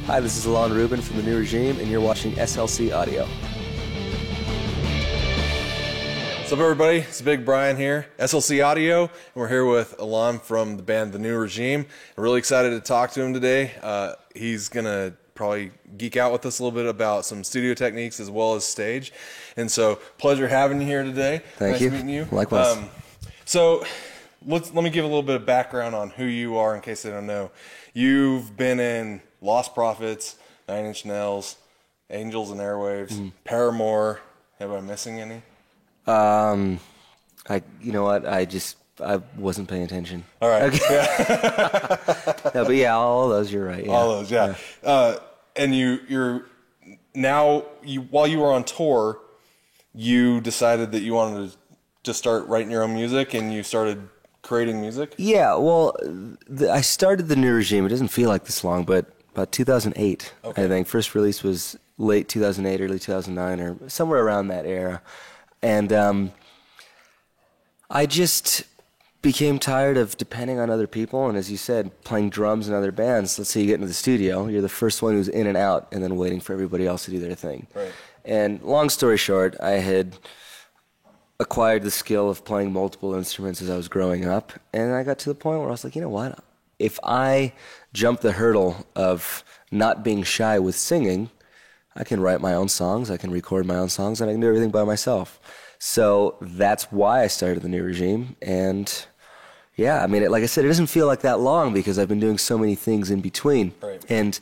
Hi, this is Alon Rubin from The New Regime, and you're watching SLC Audio. What's up, everybody? It's Big Brian here, SLC Audio, and we're here with Alon from the band The New Regime. I'm really excited to talk to him today. He's going to probably geek out with us a little bit about some studio techniques as well as stage. And so, pleasure having you here today. Thank you. Nice meeting you. Likewise. So, let me give a little bit of background on who you are in case they don't know. You've been in Lost Prophets, Nine Inch Nails, Angels and Airwaves, Paramore. Am I missing any? You know what? I wasn't paying attention. All right. Okay. Yeah. No, but yeah, all of those, you're right. Yeah. All those, yeah. And you're now, while you were on tour, you decided that you wanted to start writing your own music, and you started creating music? Yeah, well, I started The New Regime. It doesn't feel like this long, but about 2008, Okay. I think. First release was late 2008, early 2009, or somewhere around that era. And I just became tired of depending on other people, and as you said, playing drums in other bands. Let's say you get into the studio, you're the first one who's in and out, and then waiting for everybody else to do their thing. Right. And long story short, I had acquired the skill of playing multiple instruments as I was growing up, and I got to the point where I was like, you know what? If I jump the hurdle of not being shy with singing, I can write my own songs, I can record my own songs, and I can do everything by myself. So that's why I started The New Regime. And yeah, I mean, like I said, it doesn't feel like that long because I've been doing so many things in between. Right. And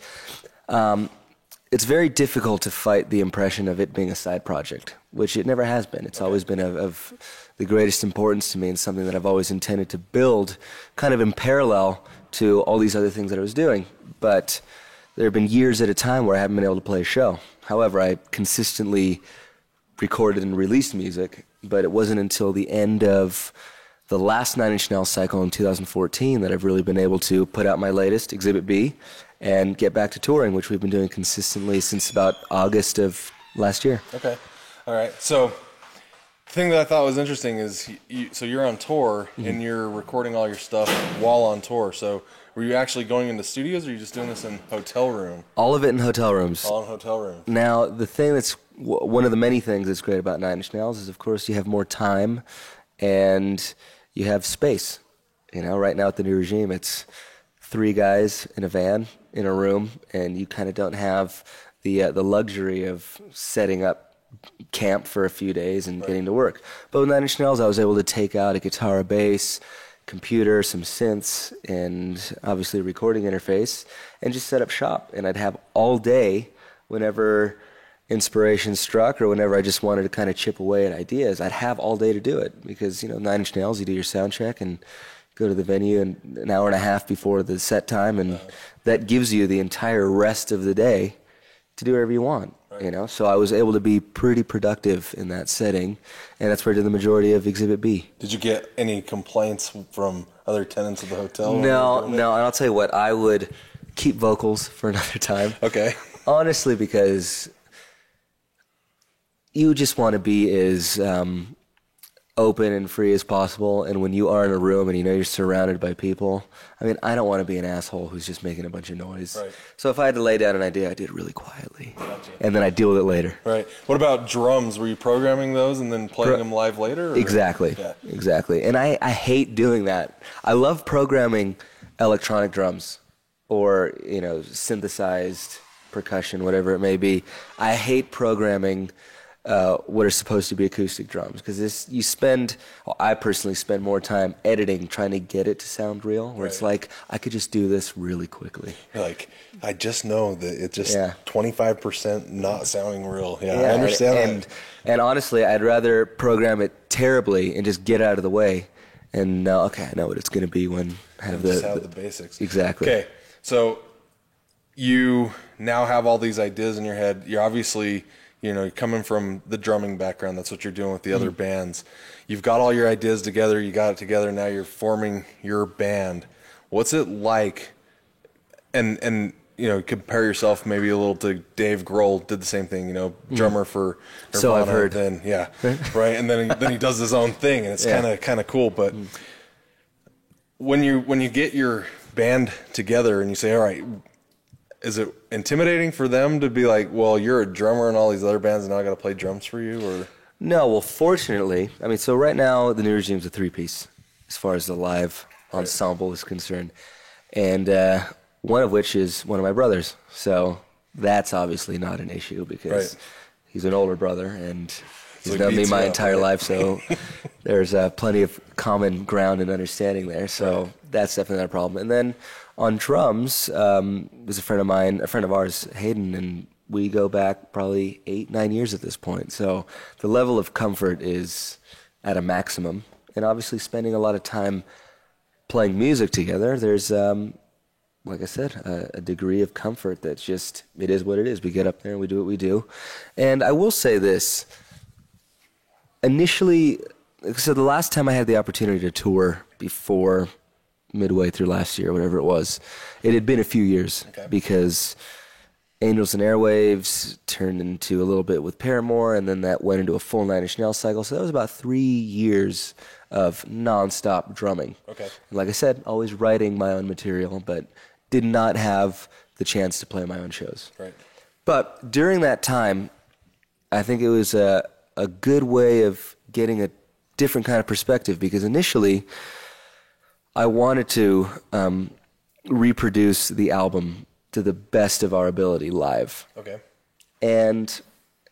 it's very difficult to fight the impression of it being a side project, which it never has been. It's always been of the greatest importance to me, and something that I've always intended to build kind of in parallel to all these other things that I was doing. But there have been years at a time where I haven't been able to play a show. However, I consistently recorded and released music, but it wasn't until the end of the last Nine Inch Nails cycle in 2014 that I've really been able to put out my latest, Exhibit B, and get back to touring, which we've been doing consistently since about August of last year. Okay. All right. So, the thing that I thought was interesting is, so you're on tour, and you're recording all your stuff while on tour. So, were you actually going into studios, or are you just doing this in hotel room? All of it in hotel rooms. All in hotel room. Now, the thing that's one of the many things that's great about Nine Inch Nails is, of course, you have more time and you have space. You know, right now at The New Regime, it's 3 guys in a van in a room, and you kind of don't have the luxury of setting up camp for a few days and getting to work. But with Nine Inch Nails, I was able to take out a guitar, a bass, computer, some synths, and obviously a recording interface, and just set up shop. And I'd have all day whenever inspiration struck, or whenever I just wanted to kind of chip away at ideas, I'd have all day to do it. Because, you know, Nine Inch Nails, you do your sound check and go to the venue an hour and a half before the set time, and that gives you the entire rest of the day to do whatever you want. Right. You know, so I was able to be pretty productive in that setting, and that's where I did the majority of Exhibit B. Did you get any complaints from other tenants of the hotel? No, and I'll tell you what, I would keep vocals for another time. Okay. Honestly, because you just want to be as open and free as possible, and when you are in a room and you know you're surrounded by people, I mean, I don't want to be an asshole who's just making a bunch of noise. Right. So if I had to lay down an idea, I did it really quietly. Gotcha. And then I deal with it later. Right. What about drums? Were you programming those and then playing them live later? Or? Exactly. Yeah. Exactly. And I hate doing that. I love programming electronic drums or, you know, synthesized percussion, whatever it may be. I hate programming what are supposed to be acoustic drums, because I personally spend more time editing, trying to get it to sound real, where it's like, I could just do this really quickly. Like, I just know that it's just 25% not sounding real. Yeah, I Yeah, understand that. And honestly, I'd rather program it terribly and just get out of the way and know, okay, I know what it's going to be when I have the basics. Exactly. Okay, so you now have all these ideas in your head. You're obviously, you know, coming from the drumming background. That's what you're doing with the other bands. You've got all your ideas together. You got it together. Now you're forming your band. What's it like? And you know, compare yourself maybe a little to Dave Grohl. Did the same thing. You know, drummer for Nirvana. So I've heard. Then right. And then he does his own thing, and it's kind of cool. But when you get your band together and you say, all right, is it intimidating for them to be like, well, you're a drummer in all these other bands and now I got to play drums for you? Or No, well, fortunately, I mean, so right now the New Regime's a three-piece as far as the live ensemble is concerned. And one of which is one of my brothers. So that's obviously not an issue because he's an older brother and he's known me my entire life. So there's plenty of common ground and understanding there. So that's definitely not a problem. And then on drums, there's a friend of mine, a friend of ours, Hayden, and we go back probably 8-9 years at this point. So the level of comfort is at a maximum. And obviously spending a lot of time playing music together, there's, like I said, a degree of comfort that's just, it is what it is. We get up there and we do what we do. And I will say this, initially, so the last time I had the opportunity to tour before midway through last year, whatever it was, it had been a few years because Angels and Airwaves turned into a little bit with Paramore, and then that went into a full Nine Inch Nails cycle. So that was about 3 years of nonstop drumming. Okay. And like I said, always writing my own material, but did not have the chance to play my own shows. Right. But during that time, I think it was a good way of getting a different kind of perspective because initially I wanted to reproduce the album to the best of our ability live. Okay. And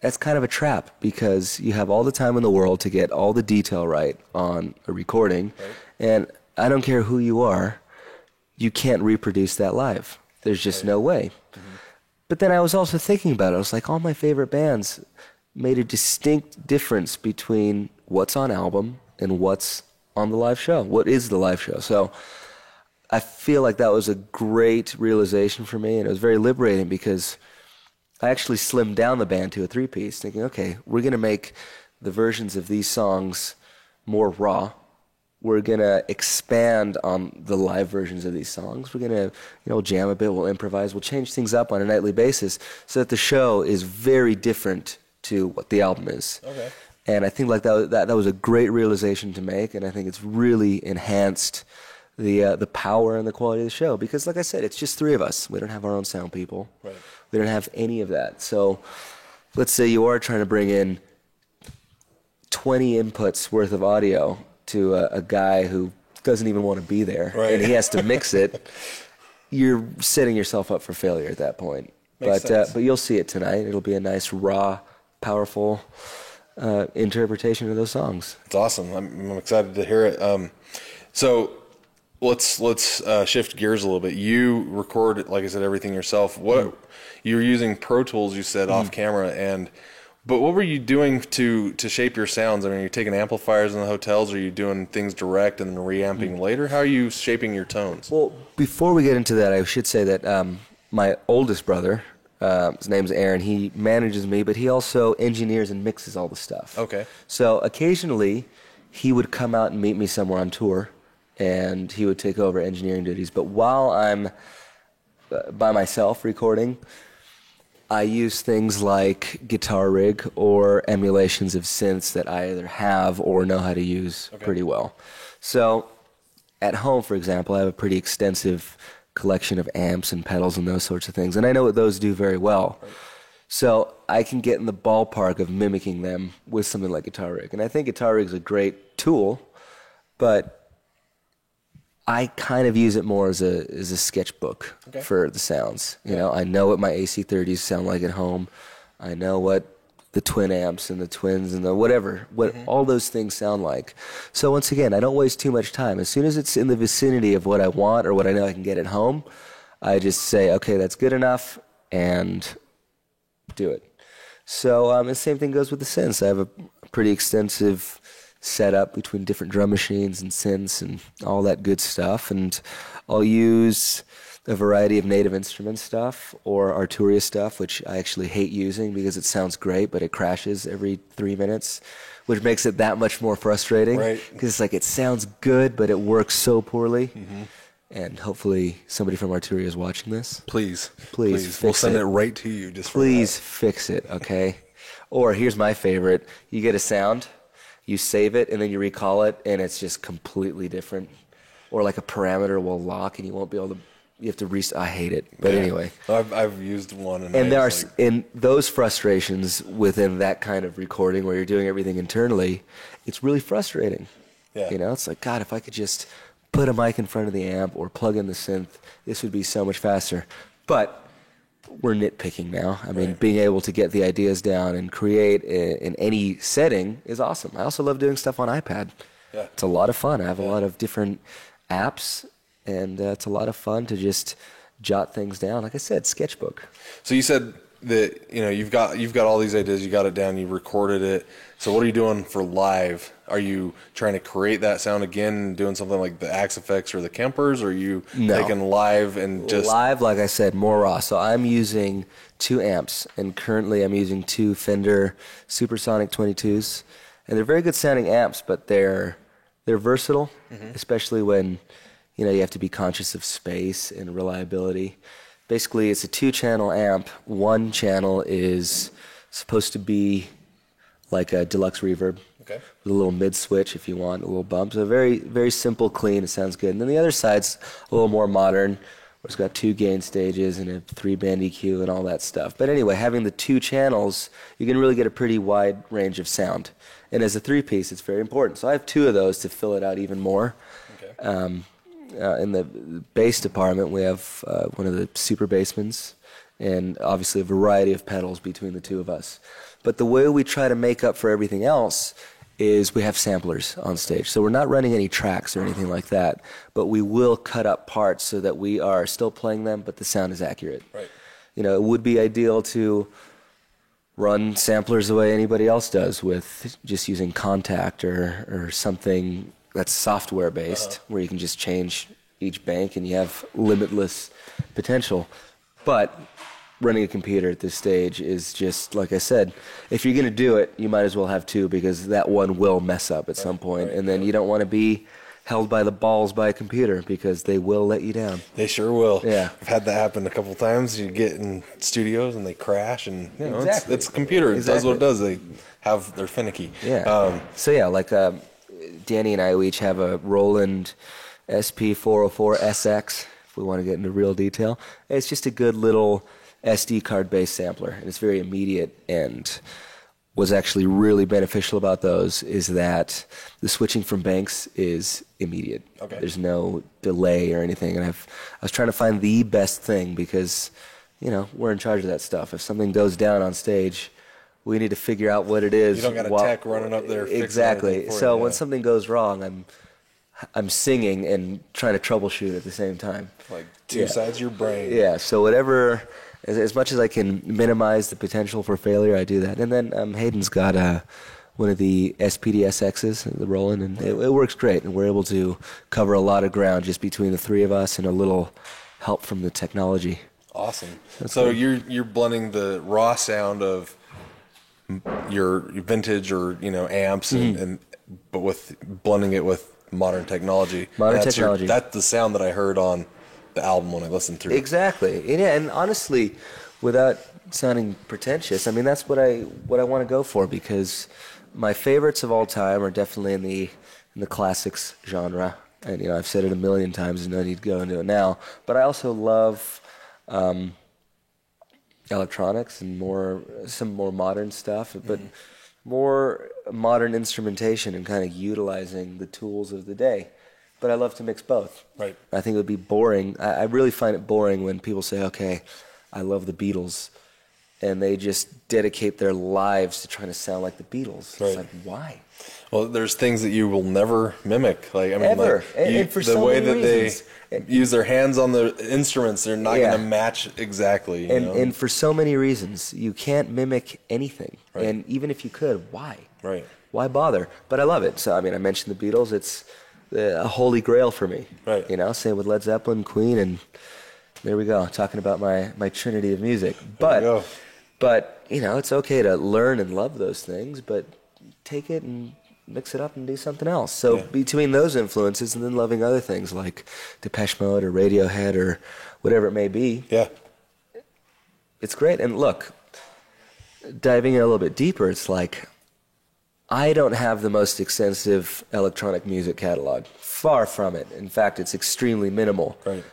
that's kind of a trap because you have all the time in the world to get all the detail right on a recording. Right. And I don't care who you are, you can't reproduce that live. There's just no way. Mm-hmm. But then I was also thinking about it. I was like, all my favorite bands made a distinct difference between what's on album and what's on the live show. What is the live show? So I feel like that was a great realization for me, and it was very liberating because I actually slimmed down the band to a three-piece, thinking, okay, we're going to make the versions of these songs more raw. We're going to expand on the live versions of these songs. We're going to, jam a bit, we'll improvise, we'll change things up on a nightly basis so that the show is very different to what the album is. Okay. And I think like that was a great realization to make, and I think it's really enhanced the power and the quality of the show because, like I said, it's just three of us. We don't have our own sound people. Right. We don't have any of that. So let's say you are trying to bring in 20 inputs worth of audio to a guy who doesn't even want to be there, and he has to mix it. You're setting yourself up for failure at that point. But you'll see it tonight. It'll be a nice, raw, powerful interpretation of those songs. It's awesome. I'm excited to hear it. So let's shift gears a little bit. You record, like I said, everything yourself. What you're using Pro Tools, you said, off camera, but what were you doing to shape your sounds? I mean, are you taking amplifiers in the hotels? Or are you doing things direct and then reamping later? How are you shaping your tones? Well, before we get into that, I should say that my oldest brother, his name's Aaron, he manages me, but he also engineers and mixes all the stuff. Okay. So occasionally he would come out and meet me somewhere on tour, and he would take over engineering duties. But while I'm by myself recording, I use things like Guitar Rig or emulations of synths that I either have or know how to use pretty well. So at home, for example, I have a pretty extensive collection of amps and pedals and those sorts of things, and I know what those do very well. Right. So I can get in the ballpark of mimicking them with something like Guitar Rig. And I think Guitar Rig is a great tool, but I kind of use it more as a sketchbook for the sounds. I know what my AC30s sound like at home. I know what the twin amps and the twins and the whatever, all those things sound like. So once again, I don't waste too much time. As soon as it's in the vicinity of what I want or what I know I can get at home, I just say, okay, that's good enough, and do it. So the same thing goes with the synths. I have a pretty extensive setup between different drum machines and synths and all that good stuff, and I'll use a variety of Native Instruments stuff or Arturia stuff, which I actually hate using because it sounds great, but it crashes every 3 minutes, which makes it that much more frustrating. Right. Because it's like it sounds good, but it works so poorly. Mm-hmm. And hopefully somebody from Arturia is watching this. Please. Fix we'll send it right to you. Please fix it, okay? Or here's my favorite. You get a sound, you save it, and then you recall it, and it's just completely different. Or like a parameter will lock, and you won't be able to you have to I hate it, but anyway. I've used one, and there are in those frustrations within that kind of recording where you're doing everything internally. It's really frustrating. Yeah. You know, it's like, God, if I could just put a mic in front of the amp or plug in the synth, this would be so much faster. But we're nitpicking now. I mean, being able to get the ideas down and create in any setting is awesome. I also love doing stuff on iPad. Yeah. It's a lot of fun. I have a lot of different apps, and it's a lot of fun to just jot things down. Like I said, sketchbook. So you said that, you know, you've got all these ideas, you got it down, you recorded it. So what are you doing for live? Are you trying to create that sound again, doing something like the Axe Effects or the Kempers, or are you taking live and just... Live, like I said, more raw. So I'm using 2 amps, and currently I'm using 2 Fender Supersonic 22s. And they're very good sounding amps, but they're versatile, especially when, you know, you have to be conscious of space and reliability. Basically, it's a 2-channel amp. One channel is supposed to be like a deluxe reverb with a little mid switch if you want, a little bump. So very, very simple, clean. It sounds good. And then the other side's a little more modern, where it's got 2 gain stages and a 3-band EQ and all that stuff. But anyway, having the 2 channels, you can really get a pretty wide range of sound. And as a 3-piece, it's very important. So I have 2 of those to fill it out even more. In the bass department, we have one of the super bassmans, and obviously a variety of pedals between the 2 of us. But the way we try to make up for everything else is we have samplers on stage. So we're not running any tracks or anything like that, but we will cut up parts so that we are still playing them, but the sound is accurate. Right. You know, it would be ideal to run samplers the way anybody else does, with just using Contact or something that's software based, where you can just change each bank and you have limitless potential. But running a computer at this stage is just, like I said, if you're going to do it, you might as well have 2, because that one will mess up at some point, and then you don't want to be held by the balls by a computer, because they will let you down. They sure will. Yeah. I've had that happen a couple times. You get in studios and they crash, and you know, Exactly. it's a computer. It does what it does. They're finicky. Yeah. Danny and I, we each have a Roland SP404 SX, if we want to get into real detail. It's just a good little SD card-based sampler, and it's very immediate. And what's actually really beneficial about those is that the switching from banks is immediate. Okay. There's no delay or anything. And I was trying to find the best thing, because, you know, we're in charge of that stuff. If something goes down on stage, we need to figure out what it is. You don't got a tech running up there. Exactly. So when something goes wrong, I'm singing and trying to troubleshoot at the same time. Like 2 sides of your brain. Yeah. So whatever, as much as I can minimize the potential for failure, I do that. And then Hayden's got one of the SPD-SXs, the Roland, and it works great. And we're able to cover a lot of ground just between the 3 of us, and a little help from the technology. Awesome. So you're blending the raw sound of your vintage or, you know, amps, but with blending it with modern technology. That's the sound that I heard on the album when I listened through. Exactly. Yeah, and honestly, without sounding pretentious, I mean, that's what I want to go for, because my favorites of all time are definitely in the classics genre. And, you know, I've said it a million times and no need to go into it now. But I also love electronics and some more modern stuff, but more modern instrumentation and kind of utilizing the tools of the day. But I love to mix both. Right. I think it would be boring. I really find it boring when people say, okay, I love the Beatles, and they just dedicate their lives to trying to sound like the Beatles. Right. It's like, why? Well, there's things that you will never mimic. Like, I mean, Ever. like And for the so way many that reasons. they use their hands on the instruments, they're not going to match exactly. You know? And for so many reasons, you can't mimic anything. Right. And even if you could, why? Right. Why bother? But I love it. So, I mean, I mentioned the Beatles. It's a holy grail for me. Right. You know, same with Led Zeppelin, Queen, and there we go, talking about my trinity of music. But, you know, it's okay to learn and love those things, but take it and mix it up and do something else. So between those influences and then loving other things like Depeche Mode or Radiohead or whatever it may be, it's great. And look, diving in a little bit deeper, it's like, I don't have the most extensive electronic music catalog. Far from it. In fact, it's extremely minimal. Right.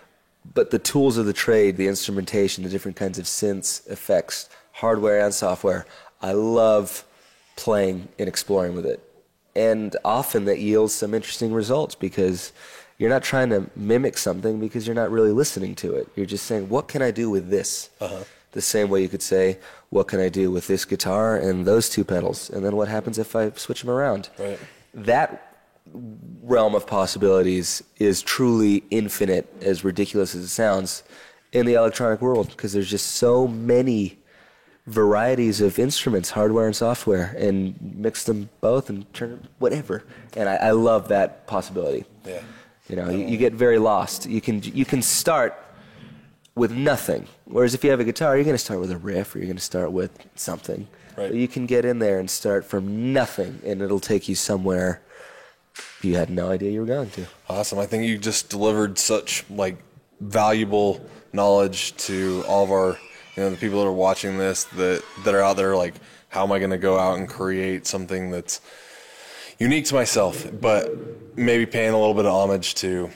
but the tools of the trade, the instrumentation, the different kinds of synths, effects, hardware and software, I love playing and exploring with it. And often that yields some interesting results because you're not trying to mimic something because you're not really listening to it. You're just saying, what can I do with this? The same way you could say, what can I do with this guitar and those two pedals? And then what happens if I switch them around? Right. That realm of possibilities is truly infinite, as ridiculous as it sounds, in the electronic world, because there's just so many varieties of instruments, hardware and software, and mix them both and turn whatever. And I love that possibility. Yeah. You know, you get very lost. You can start with nothing, whereas if you have a guitar, you're going to start with a riff, or you're going to start with something. Right. But you can get in there and start from nothing, and it'll take you somewhere you had no idea you were going to. Awesome. I think you just delivered such like valuable knowledge to all of our, the people that are watching this that are out there like, how am I going to go out and create something that's unique to myself, but maybe paying a little bit of homage to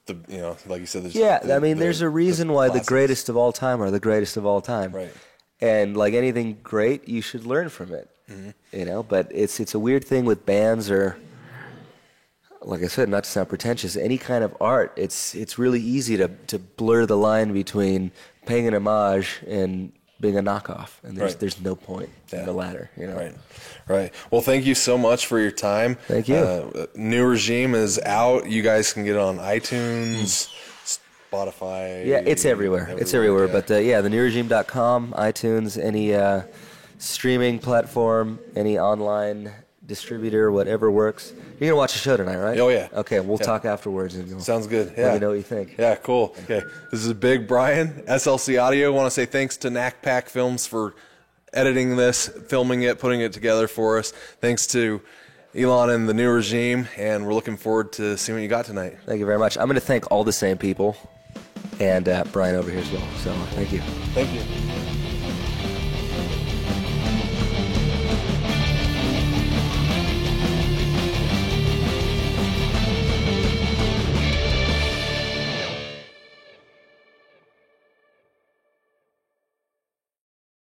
the, like you said. There's a reason why the greatest of all time are the greatest of all time. Right. And like anything great, you should learn from it. But it's a weird thing with bands or, like I said, not to sound pretentious, any kind of art, it's really easy to blur the line between paying an homage and being a knockoff, and there's no point in the latter. Right. Well, thank you so much for your time. Thank you. New Regime is out. You guys can get it on iTunes, Spotify. Yeah, it's everywhere. It's everywhere. Yeah. But thenewregime.com, iTunes, any streaming platform, any online distributor, whatever works. You're going to watch the show tonight, right? Oh, yeah. Okay, we'll talk afterwards. And you'll Sounds good. Let me know what you think. Yeah, cool. Okay. This is Big Brian, SLC Audio. I want to say thanks to NACPAC Films for editing this, filming it, putting it together for us. Thanks to Elon and the New Regime, and we're looking forward to seeing what you got tonight. Thank you very much. I'm going to thank all the same people and Brian over here as well. So thank you. Thank you.